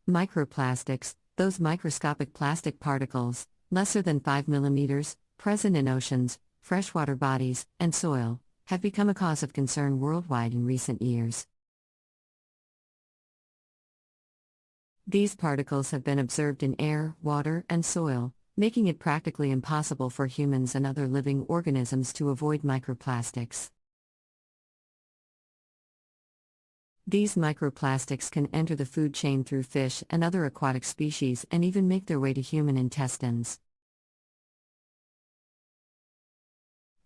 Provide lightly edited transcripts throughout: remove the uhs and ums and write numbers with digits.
Microplastics, those microscopic plastic particles, lesser than 5 millimeters, present in oceans, freshwater bodies, and soil, have become a cause of concern worldwide in recent years. These particles have been observed in air, water, and soil, making it practically impossible for humans and other living organisms to avoid microplastics. These microplastics can enter the food chain through fish and other aquatic species and even make their way to human intestines.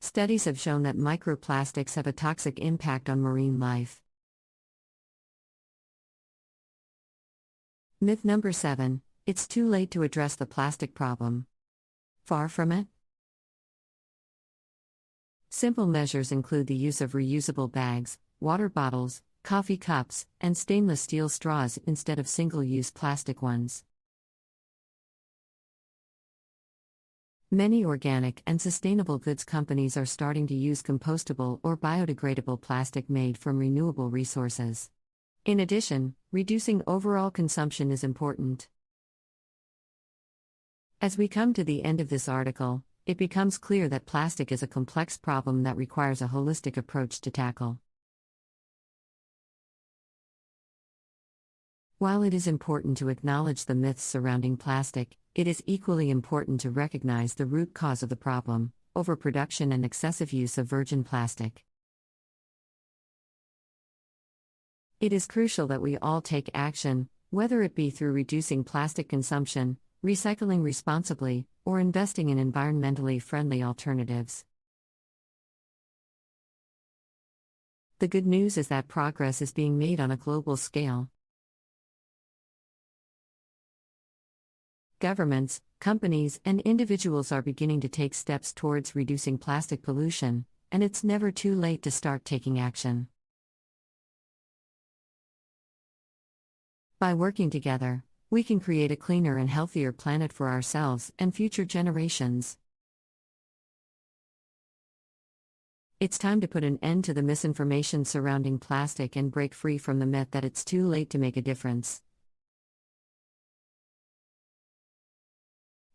Studies have shown that microplastics have a toxic impact on marine life. Myth number 7, it's too late to address the plastic problem. Far from it. Simple measures include the use of reusable bags, water bottles, coffee cups, and stainless steel straws instead of single-use plastic ones. Many organic and sustainable goods companies are starting to use compostable or biodegradable plastic made from renewable resources. In addition, reducing overall consumption is important. As we come to the end of this article, it becomes clear that plastic is a complex problem that requires a holistic approach to tackle. While it is important to acknowledge the myths surrounding plastic, it is equally important to recognize the root cause of the problem: overproduction and excessive use of virgin plastic. It is crucial that we all take action, whether it be through reducing plastic consumption, recycling responsibly, or investing in environmentally friendly alternatives. The good news is that progress is being made on a global scale. Governments, companies, and individuals are beginning to take steps towards reducing plastic pollution, and it's never too late to start taking action. By working together, we can create a cleaner and healthier planet for ourselves and future generations. It's time to put an end to the misinformation surrounding plastic and break free from the myth that it's too late to make a difference.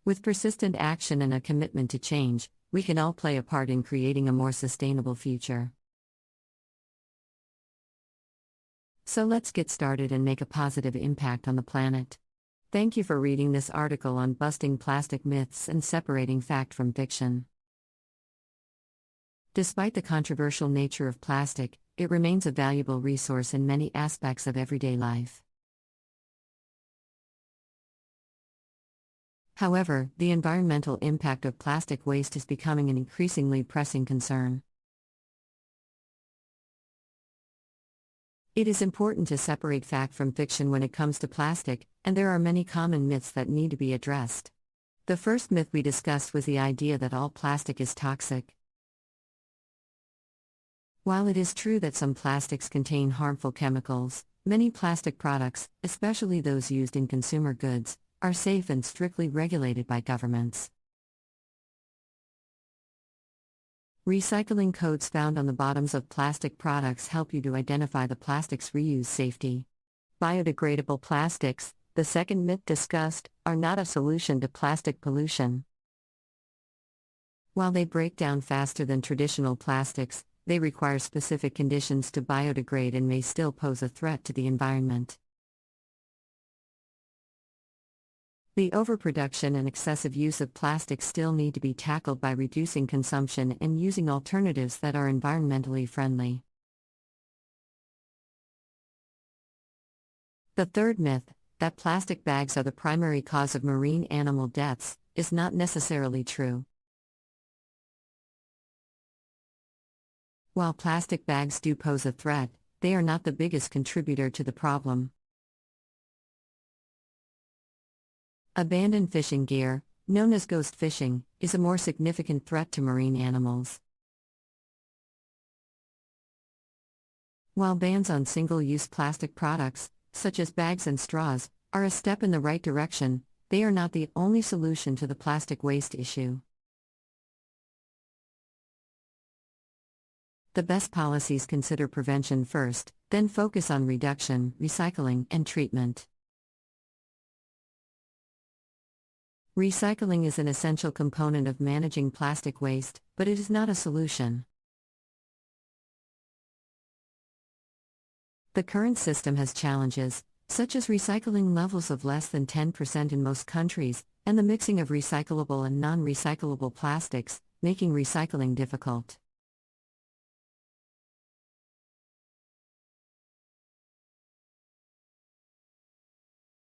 With persistent action and a commitment to change, we can all play a part in creating a more sustainable future. So let's get started and make a positive impact on the planet. Thank you for reading this article on busting plastic myths and separating fact from fiction. Despite the controversial nature of plastic, it remains a valuable resource in many aspects of everyday life. However, the environmental impact of plastic waste is becoming an increasingly pressing concern. It is important to separate fact from fiction when it comes to plastic, and there are many common myths that need to be addressed. The first myth we discussed was the idea that all plastic is toxic. While it is true that some plastics contain harmful chemicals, many plastic products, especially those used in consumer goods, are safe and strictly regulated by governments. Recycling codes found on the bottoms of plastic products help you to identify the plastic's reuse safety. Biodegradable plastics, the second myth discussed, are not a solution to plastic pollution. While they break down faster than traditional plastics, they require specific conditions to biodegrade and may still pose a threat to the environment. The overproduction and excessive use of plastic still need to be tackled by reducing consumption and using alternatives that are environmentally friendly. The third myth, that plastic bags are the primary cause of marine animal deaths, is not necessarily true. While plastic bags do pose a threat, they are not the biggest contributor to the problem. Abandoned fishing gear, known as ghost fishing, is a more significant threat to marine animals. While bans on single-use plastic products, such as bags and straws, are a step in the right direction, they are not the only solution to the plastic waste issue. The best policies consider prevention first, then focus on reduction, recycling, and treatment. Recycling is an essential component of managing plastic waste, but it is not a solution. The current system has challenges, such as recycling levels of less than 10% in most countries, and the mixing of recyclable and non-recyclable plastics, making recycling difficult.